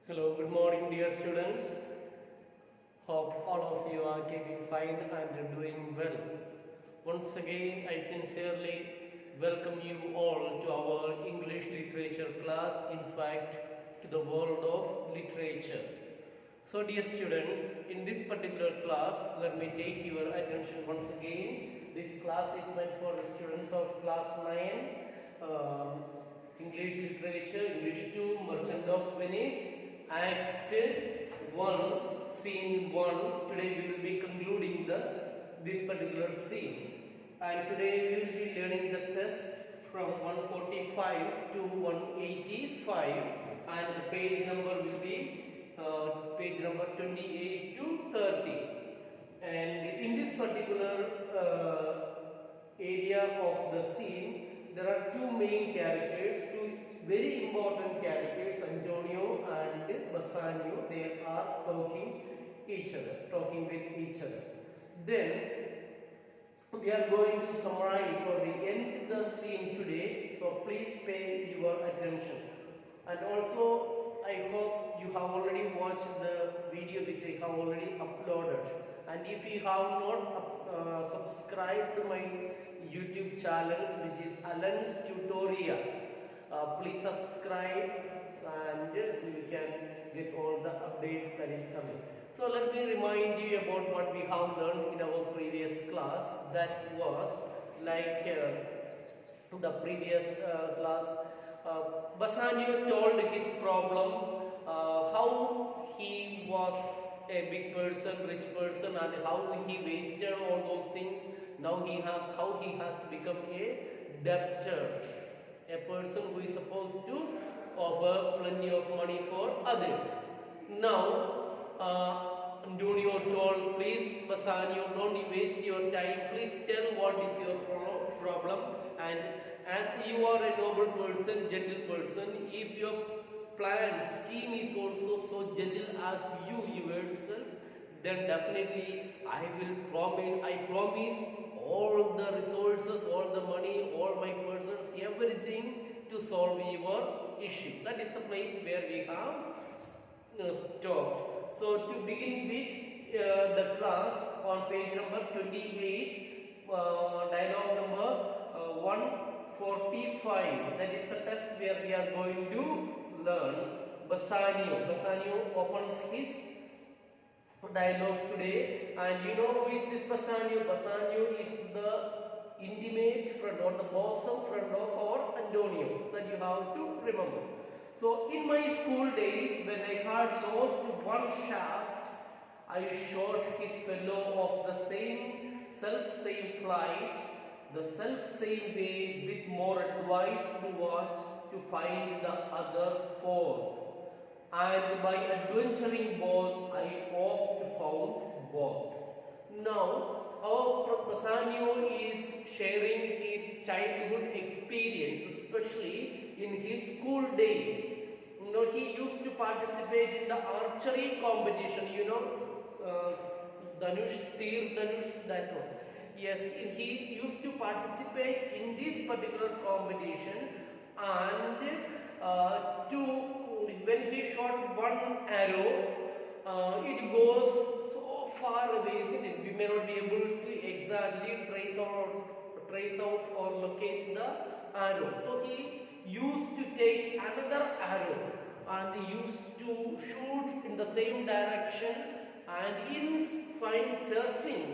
Hello, good morning, dear students. Hope all of you are keeping fine and doing well. Once again, I sincerely welcome you all to our English literature class, in fact, to the world of literature. So, dear students, in this particular class, let me take your attention once again. This class is meant for the students of class 9, English literature, English 2, Merchant of Venice, Act 1, Scene 1. Today we will be concluding this particular scene. And today we will be learning the test from 145 to 185, and the page number will be page number 28 to 30. And in this particular area of the scene, there are two main characters, two very important characters, Antonio and Bassanio. They are talking with each other. Then we are going to summarize or end the scene today. So please pay your attention. And also, I hope you have already watched the video which I have already uploaded. And if you have not subscribed to my YouTube channels, which is Alan's Tutorial, please subscribe and you can get all the updates that is coming. So let me remind you about what we have learned in our previous class. That was like the previous class. Bassanio told his problem, how he was a big person, rich person, and how he wasted all those things. Now how he has become a debtor, a person who is supposed to offer plenty of money for others. Now Antonio told, please Bassanio, don't waste your time, please tell what is your problem, and as you are a noble person, gentle person, if your plan, scheme is also so gentle as you yourself, then definitely I promise all the resources, all the money, all my persons, everything to solve your issue. That is the place where we have stopped. So to begin with the class on page number 28, dialogue number 145, that is the test where we are going to learn Bassanio. Bassanio opens his dialogue today, and you know who is this Bassanio? Bassanio is the intimate friend or the bosom friend of our Antonio, that you have to remember. So in my school days, when I had lost one shaft, I shot his fellow of the self-same flight, the self-same way, with more advice to watch to find the other fourth. And by adventuring both, I oft found both. Now, our Bassanio is sharing his childhood experience, especially in his school days. You know, he used to participate in the archery competition, you know, Tir Dhanush, that one. Yes, he used to participate in this particular competition, and when he shot one arrow, it goes so far away, isn't it? We may not be able to exactly trace out or locate the arrow. So he used to take another arrow and he used to shoot in the same direction, and in searching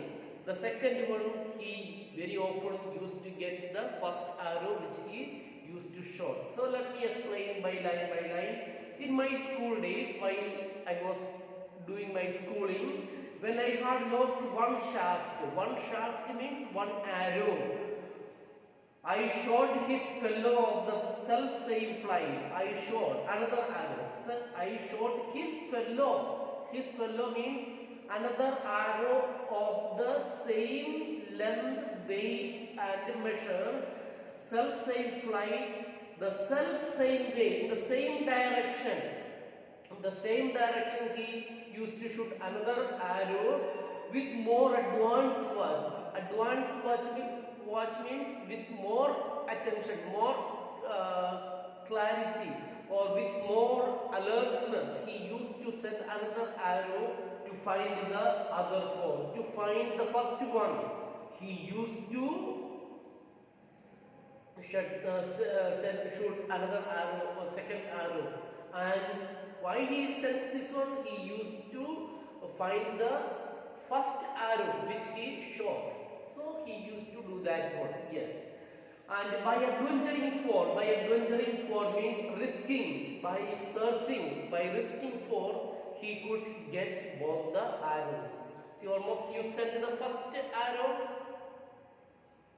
the second one, he very often used to get the first arrow which he used to shoot. So let me explain by line. In my school days, while I was doing my schooling, when I had lost one shaft means one arrow, I shot his fellow of the self-same flight. I shot another arrow. I shot his fellow. His fellow means another arrow of the same length, weight and measure, self-same flight, the self-same way, in the same direction. In the same direction he used to shoot another arrow with more advanced watch. Advanced watch means with more attention, more clarity, or with more alertness. He send another arrow to find the other four. To find the first one, he used to shoot another arrow or second arrow. And why he sends this one? He used to find the first arrow which he shot. So he used to do that one. Yes. And by adventuring for means risking, by searching, by risking for, he could get both the arrows. See, almost you sent the first arrow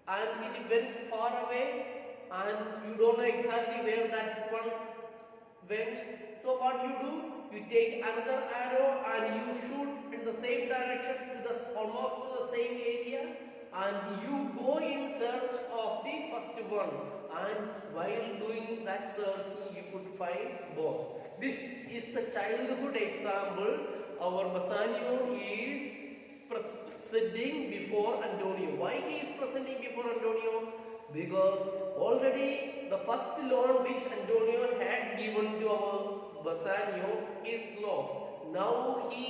and it went far away and you don't know exactly where that one went. So what you do? You take another arrow and you shoot in the same direction to the almost to the same area, and you go in search of the first one, and while doing that search you could find both. This is the childhood example our Bassanio is presenting before Antonio. Why he is presenting before Antonio? Because already the first loan which Antonio had given to our Bassanio is lost. Now he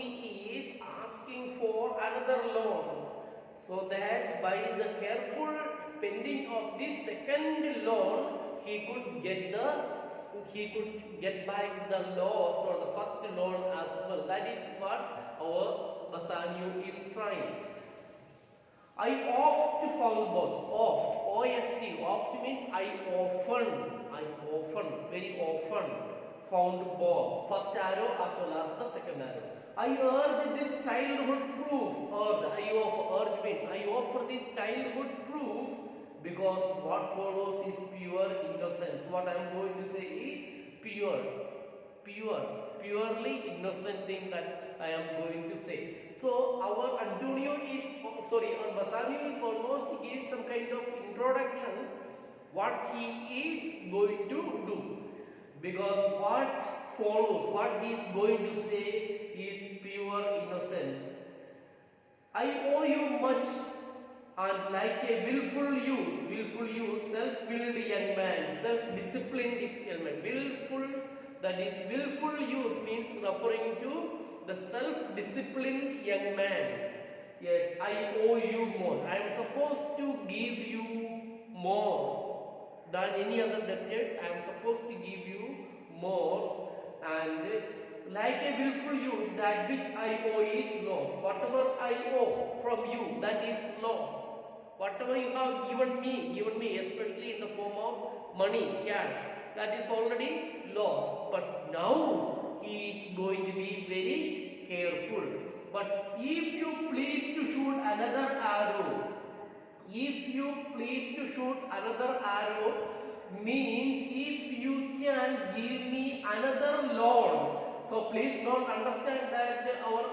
is asking for another loan, so that by the careful spending of this second loan, he could get back the loss for the first loan as well. That is what our Bassanio is trying. I oft found both. Oft, O-F-T. Oft means I often, very often found both. First arrow as well as the second arrow. I urge this childhood proof. Urge means I offer this childhood proof, because what follows is pure innocence. What I am going to say is purely innocent thing that I am going to say. So our Bassanio is almost giving some kind of introduction what he is going to do, because what follows, what he is going to say is pure innocence. I owe you much, and like a willful youth, self-willed young man, self-disciplined young man. Willful youth means referring to the self-disciplined young man. Yes, I owe you more. I am supposed to give you more than any other debtors. I am supposed to give you more, and like a willful youth, that which I owe is lost. Whatever I owe from you, that is lost. Whatever you have given me, especially in the form of money, cash, that is already lost. But now he is going to be very careful. But if you please to shoot another arrow, means if you can give me another loan. So please don't understand that our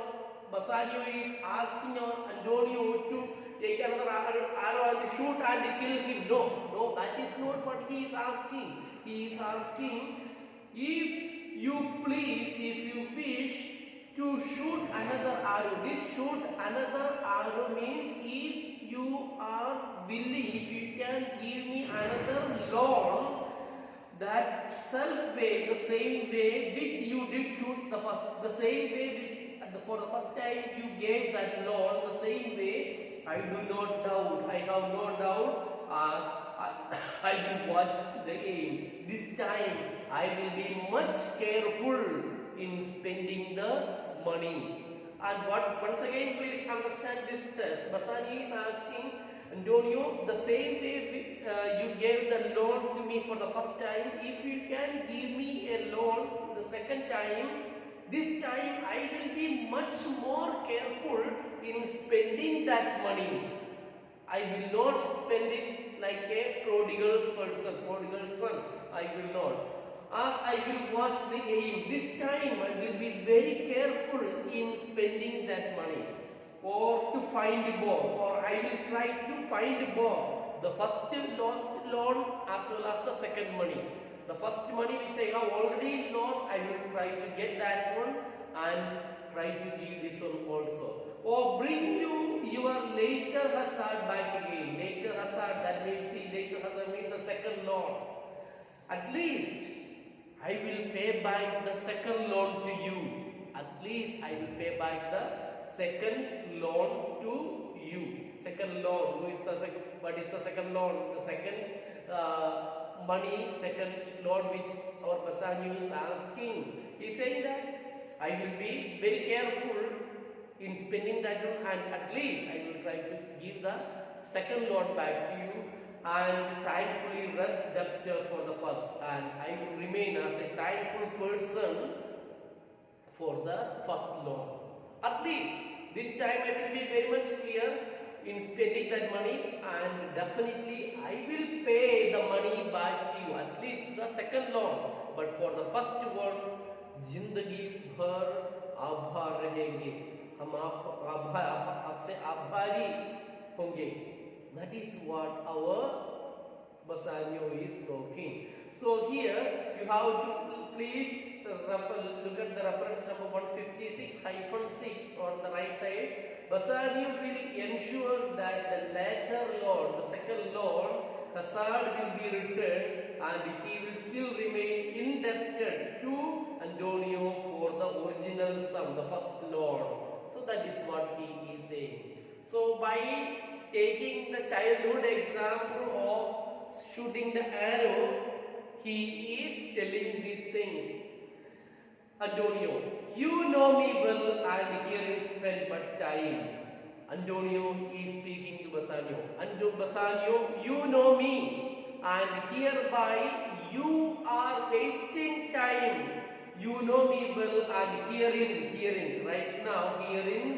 Bassanio is asking our Antonio to take another arrow and shoot and kill him. No, that is not what he is asking. He is asking, if you wish to shoot another arrow. This shoot another arrow means if you are willing, if you can give me another loan, that self-way, the same way which you did shoot the same way which for the first time you gave that loan, the same way, I have no doubt, as I will watch the aim. This time I will be much careful in spending the money. And once again, please understand this test. Bassanio is asking Antonio, the same way you gave the loan to me for the first time, if you can give me a loan the second time, this time I will be much more careful in spending that money. I will not spend it like a prodigal son. I will not. As I will watch the aim, this time I will be very careful in spending that money, or to find both, or I will try to find both, the first lost loan as well as the second money. The first money which I have already lost, I will try to get that one and try to give this one also. Or bring you your later hazard back again. Later hazard, that means, later hazard means the second loan. At least I will pay back the second loan to you. At At least I will pay back the second loan to you. Second loan. What is the second loan? The second money, second loan which our Bassanio is asking. He is saying that I will be very careful in spending that loan, and at least I will try to give the second loan back to you and thankfully rest debtor for the first, and I will remain as a thankful person for the first loan. At least this time I will be very much clear in spending that money, and definitely I will pay the money back to you, at least the second loan. But for the first one, जिंदगी भर आभार रहेंगे, हम आपसे आभारी होंगे. That is what our Bassanio is talking. So here you have to please look at the reference number 156-6 on the right side. Bassanio will ensure that the latter loan, the second loan, hazard will be returned, and he will still remain indebted to Antonio for the original sum, the first loan. So that is what he is saying. So by taking the childhood example of shooting the arrow, he is telling these things. Antonio, you know me well, and herein spend but time. Antonio is speaking to Bassanio. Bassanio, you know me, and hereby you are wasting time. You know me well, and herein, right now, herein,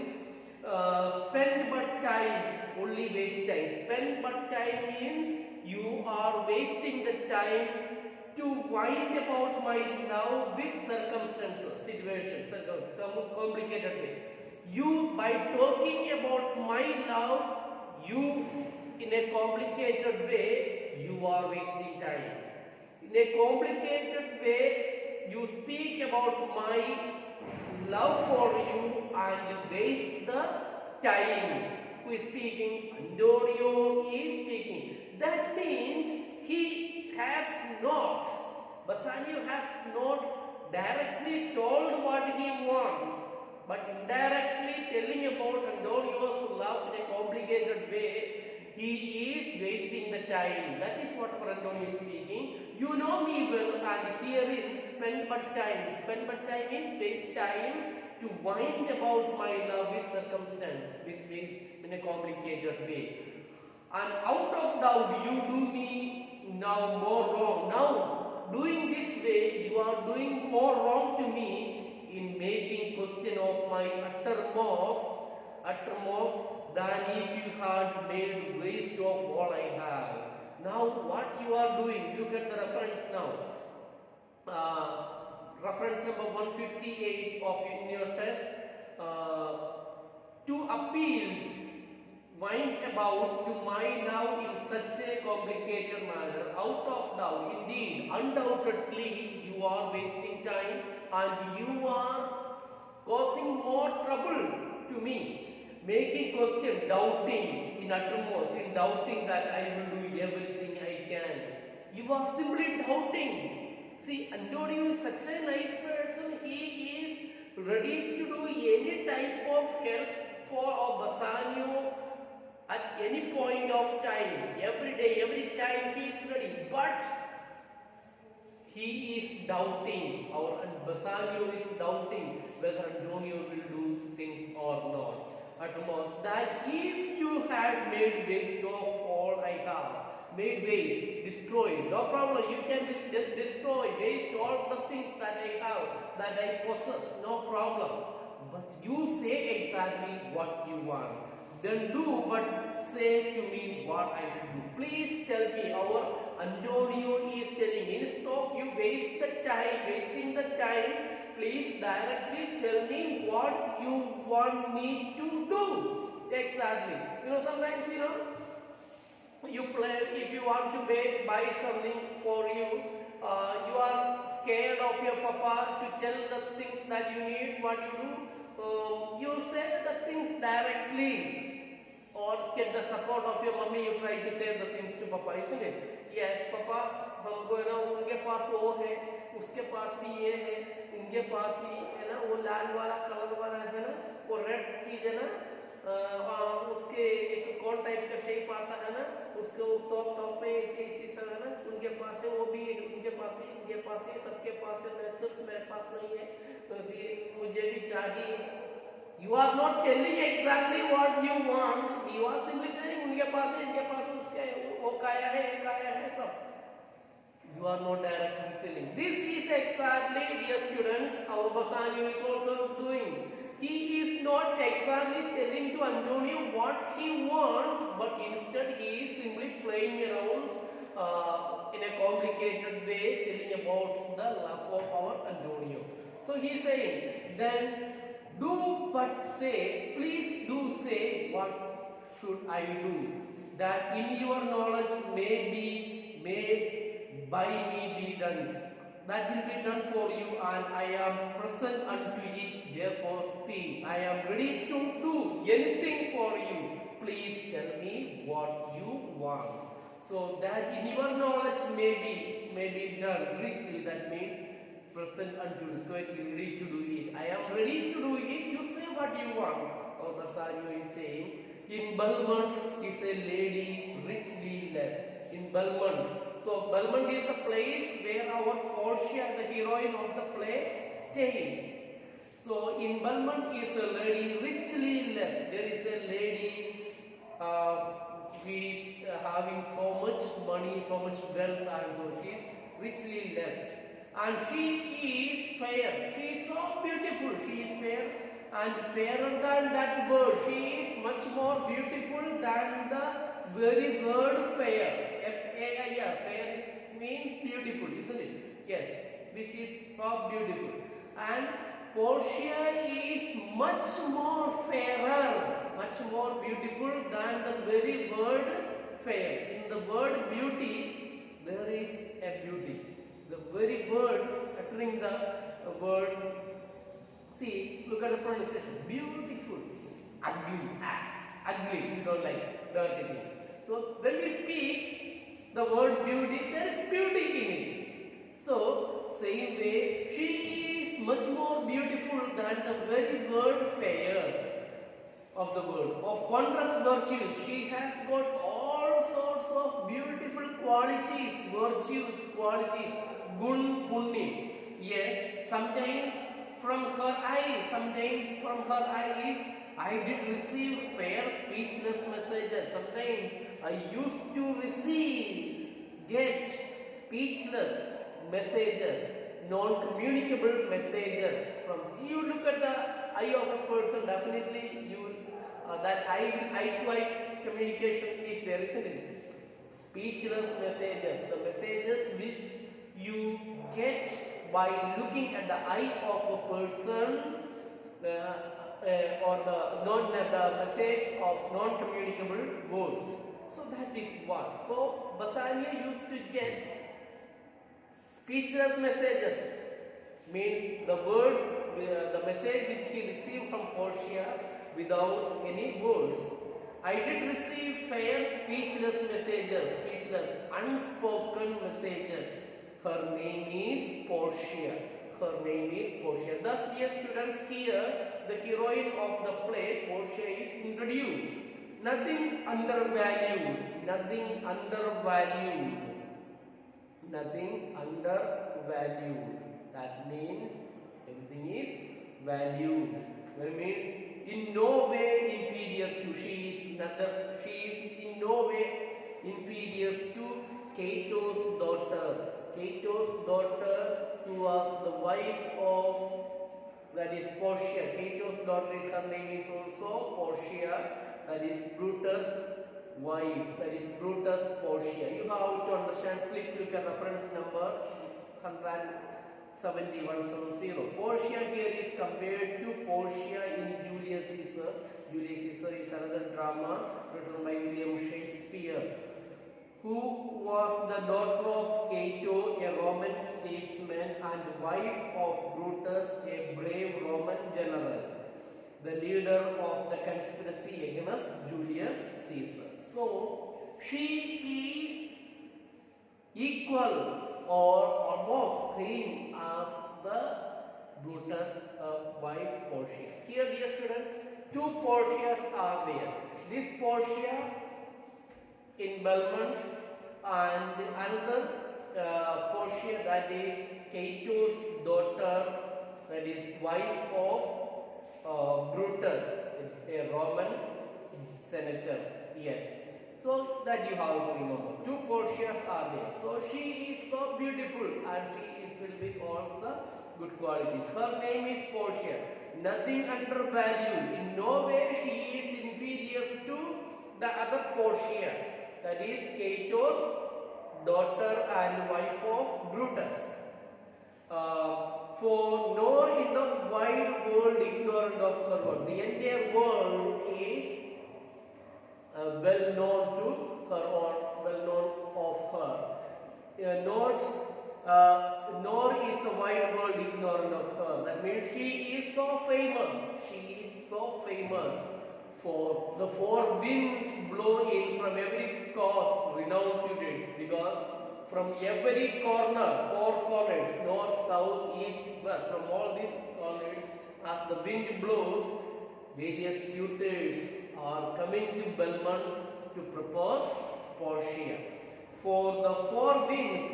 spend but time, only waste time. Spend but time means you are wasting the time to wind about my love with circumstances, situations, complicated way. You, by talking about my love, you in a complicated way, you are wasting time. In a complicated way, you speak about my love for you and you waste the time. Who is speaking? Antonio is speaking. That means he has not, Bassanio has not directly told what he wants, but indirectly telling about Antonio's love in a complicated way. He is wasting the time. That is what Antonio is speaking. You know me well, and herein spend but time. Spend but time means waste time to wind about my love with circumstance, with waste in a complicated way. And out of doubt, you do me now more wrong. Now, doing this way, you are doing more wrong to me in making question of my uttermost than if you had made waste of all I have. Now, what you are doing? Look at the reference now. Reference number 158 of in your test. To appeal, wind about to my now in such a complicated manner, out of doubt, indeed, undoubtedly, you are wasting time and you are causing more trouble to me, making question, doubting in uttermost, in doubting that I will do everything I can. You are simply doubting. See, Antonio is such a nice person. He is ready to do any type of help for Bassanio at any point of time. Every day, every time he is ready. But he is doubting, or Bassanio is doubting whether Antonio will do things or not. At most, that if you had made waste of all I have, made waste, destroy, no problem, you can destroy, waste all the things that I have, that I possess, no problem. But you say exactly what you want. Then do, but say to me what I should do. Please tell me. Our Antonio is telling, instead of you waste the time, wasting the time, please directly tell me what you want me to do. Exactly. Sometimes, you play, if you want to buy something for you, you are scared of your papa to tell the things that you need, what you do. You say the things directly, or get the support of your mummy, you try to say the things to papa, isn't it? Yes, papa, हमको उनके पास वो है, उसके पास भी ये है, उनके पास भी है ना, वो लाल वाला कलर वाला है ना, वो रेड चीज है ना, उसके एक कौन टाइप का शेप आता है ना, उसके वो टॉप में ऐसे इसी सब है ना, उनके पास है, वो भी उनके पास भी, इनके पास है, सबके पास है, सिर्फ मेरे पास नहीं है, तो इसलिए मुझे भी चाहिए. You are not telling exactly what you want. You are simply saying उनके पास है, इनके पास है, उसके वो काया है, ये काया है, सब. You are not directly telling. This is exactly, dear students, our Bassanio is also doing. He is not exactly telling to Antonio what he wants, but instead he is simply playing around in a complicated way, telling about the love of our Antonio. So he is saying, then do but say, please do say, what should I do? That in your knowledge may by me be done. That will be done for you, and I am present unto it. Therefore speak. I am ready to do anything for you. Please tell me what you want. So that in your knowledge may be done richly. That means present unto, ready to do it. I am ready to do it. You say what you want. Or Bassanio is saying, in Belmont is a lady richly left. In Belmont. So Belmont is the place where our Portia, the heroine of the play, stays. So in Belmont is a lady richly left. There is a lady who is having so much money, so much wealth, and so she is richly left. And she is fair. She is so beautiful. She is fair and fairer than that word. She is much more beautiful than the very word fair. F-A-I-R. Fair means beautiful, isn't it? Yes, which is so beautiful. And Portia is much more fairer, much more beautiful than the very word fair. In the word beauty, there is a beauty. The very word, uttering the word, see, look at the pronunciation. Beautiful, ugly, ugly. You don't like dirty things. So when we speak the word beauty, there is beauty in it. So same way, she is much more beautiful than the very word fair of the world. Of wondrous virtues, she has got all sorts of beautiful qualities, virtues, qualities, gun, punni. Yes, sometimes from her eyes, I did receive fair speechless messages. Sometimes I used to get speechless messages, non-communicable messages from. You look at the eye of a person, definitely you that eye-to-eye communication is there, isn't it? Speechless messages, the messages which you get by looking at the eye of a person, or the message of non-communicable words. So that is what. So Bassanio used to get speechless messages, means the words, the message which he received from Portia without any words. I did receive fair speechless messages, speechless, unspoken messages. Her name is Portia. Her name is Portia. Thus, dear students, here the heroine of the play, Portia, is introduced. Nothing undervalued. Nothing undervalued. Nothing undervalued. That means everything is valued. That means in no way inferior to. She is in no way inferior to Cato's daughter. Cato's daughter, who was the wife of, that is Portia. Cato's daughter, her name is also Portia. That is Brutus' wife. That is Brutus Portia. You have to understand. Please look at reference number 170. Portia here is compared to Portia in Julius Caesar. Julius Caesar is another drama written by William Shakespeare, who was the daughter of Cato, a Roman statesman, and wife of Brutus, a brave Roman general, the leader of the conspiracy against Julius Caesar. So, she is equal or almost same as the Brutus' wife Portia. Here, dear students, two Portias are there. This Portia in Belmont and another Portia, that is Cato's daughter, that is wife of Brutus, a Roman senator. Yes. So that you have to remember. Two Portias are there. So she is so beautiful and she is filled with all the good qualities. Her name is Portia. Nothing undervalued. In no way she is inferior to the other Portia. That is Cato's daughter and wife of Brutus. For nor in the wide world ignorant of her word. The entire world is well known to her or well known of her. Nor is the wide world ignorant of her. That means she is so famous. She is so famous. For the four winds blow in from every coast, renowned students, because from every corner, four corners, north, south, east, west, from all these corners, as the wind blows, various suitors are coming to Belmont to propose Portia. For the four winds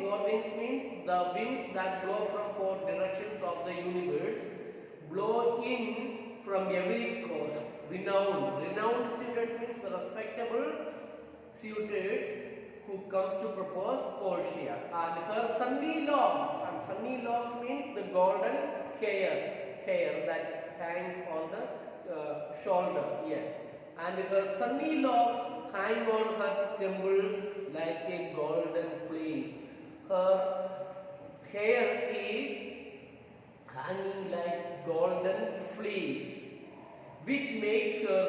means the winds that blow from four directions of the universe, blow in from every coast. Renowned suitors means respectable suitors who comes to propose Portia. And her sunny locks means the golden hair that hangs on the shoulder. Yes. And her sunny locks hang on her temples like a golden fleece. Her hair is hanging like golden fleece, which makes her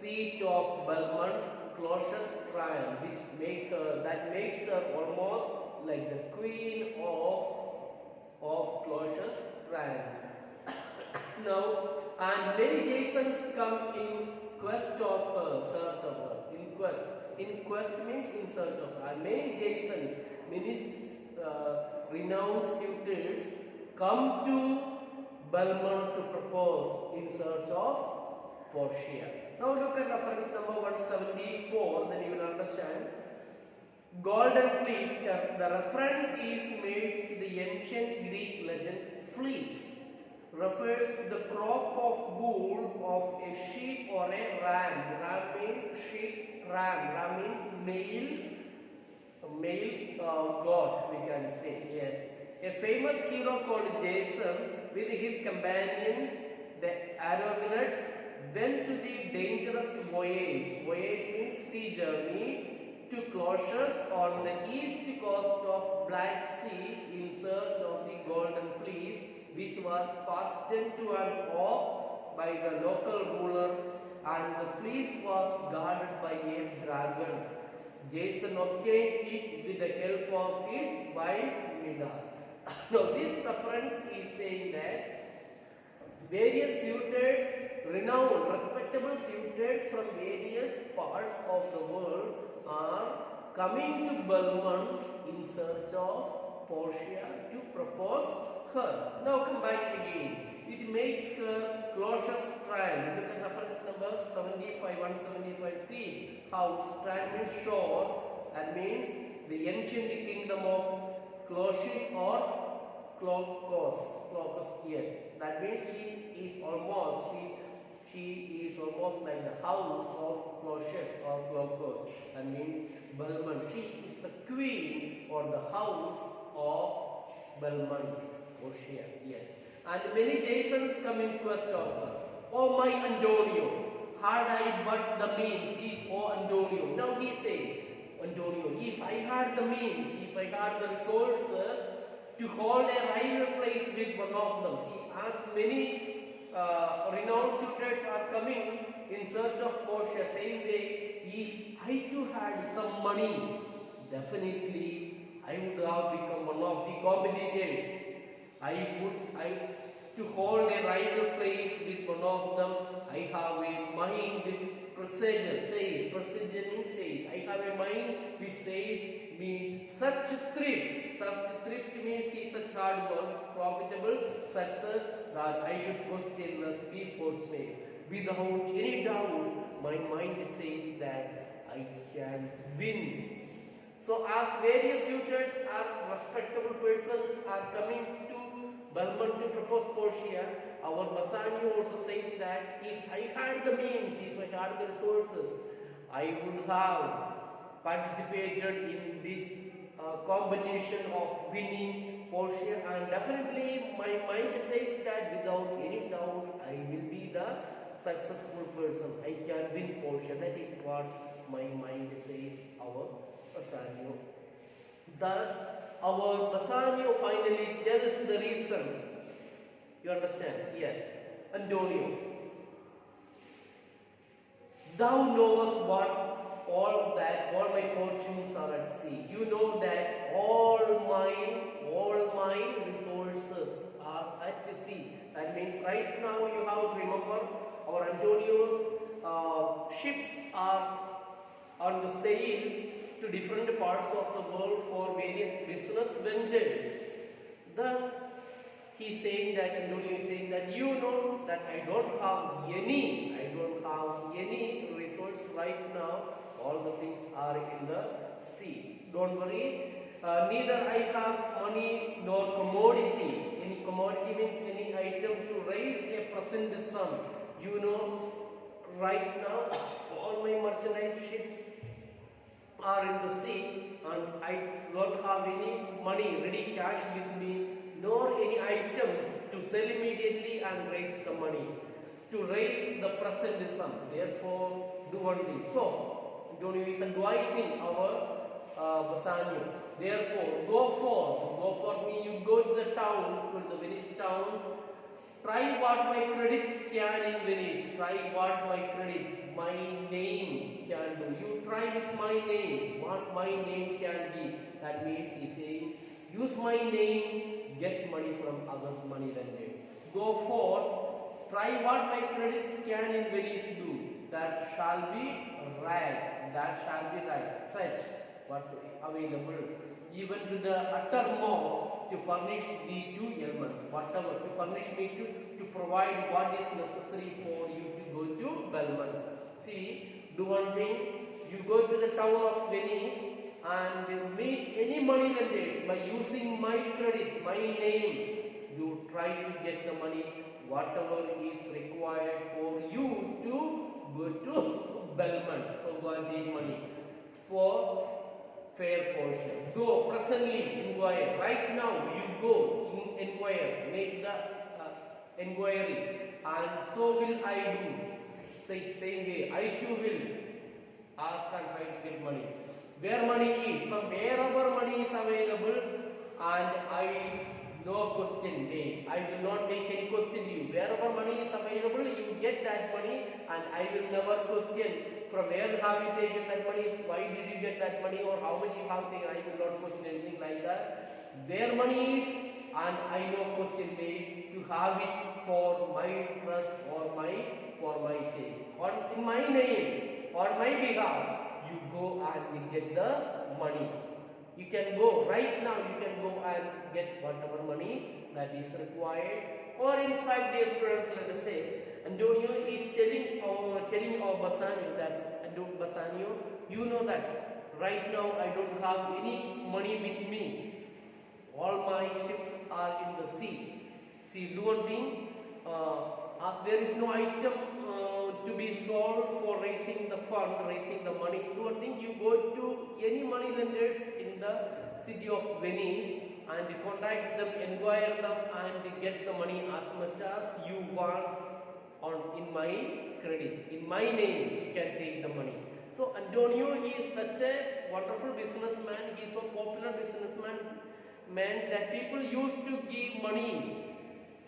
seat of Belmont Cloches Triumph, makes her almost like the queen of Cloches Triumph. Now, and many Jasons come in quest of her, search of her. In quest means in search of her. And many Jasons, many renowned suitors come to Belmont to propose in search of Portia. Now look at reference number 174, then you will understand. Golden fleece, the reference is made to the ancient Greek legend fleece. Refers to the crop of wool of a sheep or a ram. Ram means sheep, ram means male goat, we can say. Yes. A famous hero called Jason with his companions, the Argonauts, went to the dangerous voyage. Voyage means sea journey to Cloches on the east coast of Black Sea in search of the golden fleece, which was fastened to an oak by the local ruler, and the fleece was guarded by a dragon. Jason obtained it with the help of his wife Medea. Now this reference is saying that various suitors, renowned, respectable suitors from various parts of the world are coming to Belmont in search of Portia to propose her. Now come back again. It makes her Cloches Strand. Look at reference number 75, 175. See how strand means shore. That means the ancient kingdom of Cloches or Clocos. Yes. That means she is almost like the house of Cloches or Clocos. That means Belmont. She is the queen or the house of Belmont. Portia, yes. And many Jasons come in quest of her. Oh my Antonio, had I but the means, Antonio. Now he said, Antonio, if I had the means, if I had the resources to hold a rival place with one of them. See, as many renowned suitors are coming in search of Portia, same way, if I too had some money, definitely I would have become one of the competitors. To hold a rival place with one of them, I have a mind, procedure says, I have a mind which says me such thrift means see such hard work, profitable, success, that I should questionless be fortunate. Without any doubt, my mind says that I can win. So as various suitors or respectable persons are coming to Belmont to propose Portia, our Bassanio also says that if I had the means, if I had the resources, I would have participated in this competition of winning Portia, and definitely my mind says that without any doubt I will be the successful person. I can win Portia. That is what my mind says, our Bassanio. Thus, our Bassanio finally tells the reason. You understand? Yes. Antonio, thou knowest what all my fortunes are at sea. You know that all my resources are at the sea. That means right now you have to remember our Antonio's ships are on the sail to different parts of the world for various business ventures. Thus, he is saying that, Antonio is saying that you know that I don't have any resource right now. All the things are in the sea. Don't worry. Neither I have money nor commodity. Any commodity means any item to raise a present sum. You know, right now all my merchandise ships are in the sea, and I don't have any money, ready cash with me, nor any items to sell immediately and raise the money, to raise the present sum. Therefore, do one thing. So, Antonio is advising our Bassanio. Therefore, go for me. You go to the town, to the Venice town. Try what my credit can in Venice. Try what my name can do. You try with my name, what my name can be. That means he is saying, use my name, get money from other money lenders. Go forth, try what my credit can in Venice do. That shall be right, stretched, what available, even to the uttermost, to furnish the two elements, whatever, to furnish me to provide what is necessary for you to go to Belmont. See, do one thing, you go to the town of Venice and meet any money lenders by using my credit, my name. You try to get the money, whatever is required for you to go to Belmont. So go and take money for fair portion. Go presently, inquire. Right now you go, inquire, make the inquiry, and so will I do. Same way, I too will ask and try to get money. Where money is, from wherever money is available, and I no question made. I will not make any question to you. Wherever money is available, you get that money, and I will never question from where have you taken that money, why did you get that money, or how much you have taken. I will not question anything like that. Where money is, and I no question made to have it for my trust or for my sake. In my name, on my behalf, you go and get the money. You can go right now, you can go and get whatever money that is required. Or in fact, dear students, let us say, Antonio is telling our Bassanio that, Bassanio, you know that right now I don't have any money with me. All my ships are in the sea. See, do one thing, as there is no item to be sold for raising the fund, raising the money, do one thing, you go to any money lenders in the city of Venice and contact them, inquire them, and get the money as much as you want in my credit. In my name, you can take the money. So Antonio is such a wonderful businessman, he is so popular businessman that people used to give money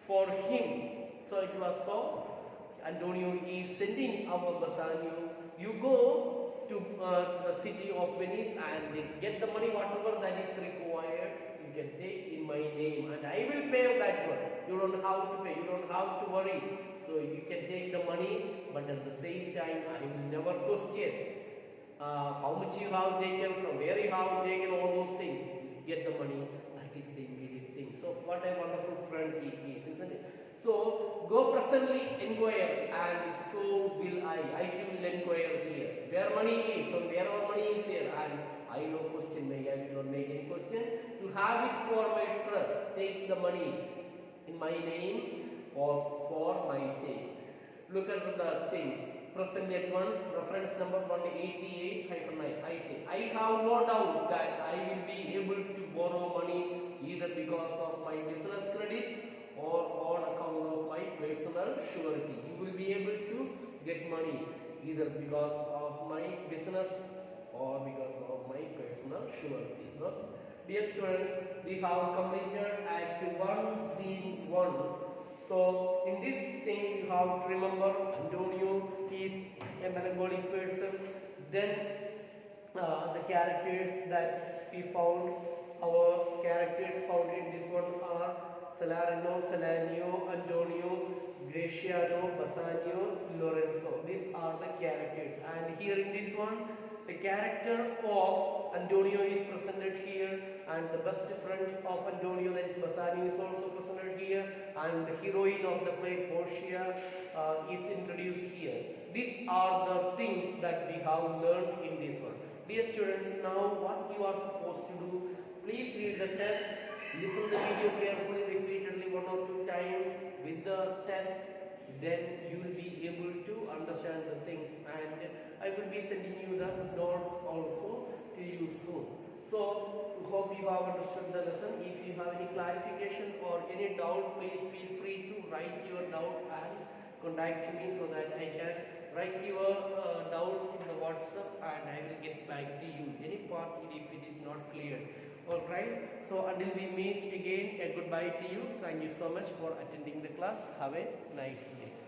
for him. So it was so, Antonio is sending our Bassanio, you go to the city of Venice and get the money, whatever that is required, you can take in my name, and I will pay that one. You don't have to pay, you don't have to worry. So you can take the money, but at the same time, I will never question how much you have taken, from where you have taken, all those things. Get the money, that is the immediate thing. So what a wonderful friend he is, isn't it? So go presently inquire, and so will I. I too will inquire here. Where money is, so where our money is there, and I no question, I will not make any question. To have it for my trust, take the money in my name or for my sake. Look at the things. Present at once, reference number 188-9. I say, I have no doubt that I will be able to borrow money either because of my business credit or on account of my personal surety. You will be able to get money either because of my business or because of my personal surety. Thus, dear students, we have completed Act 1, Scene 1. So, in this thing you have to remember Antonio is a melancholic person. Then the characters that we found, our characters found in this one are Salarino, Salanio, Antonio, Graciano, Bassanio, Lorenzo. These are the characters, and here in this one the character of Antonio is presented here, and the best friend of Antonio, that is Bassanio, is also presented here, and the heroine of the play, Portia, is introduced here. These are the things that we have learned in this one. Dear students, now what you are supposed to do, please read the test, listen the video carefully, repeatedly 1 or 2 times with the test, then you will be able to understand the things, and I will be sending you the notes also to you soon. So, hope you have understood the lesson. If you have any clarification or any doubt, please feel free to write your doubt and contact me so that I can write your doubts in the WhatsApp, and I will get back to you any part if it is not clear. Alright, so until we meet again, a goodbye to you. Thank you so much for attending the class. Have a nice day.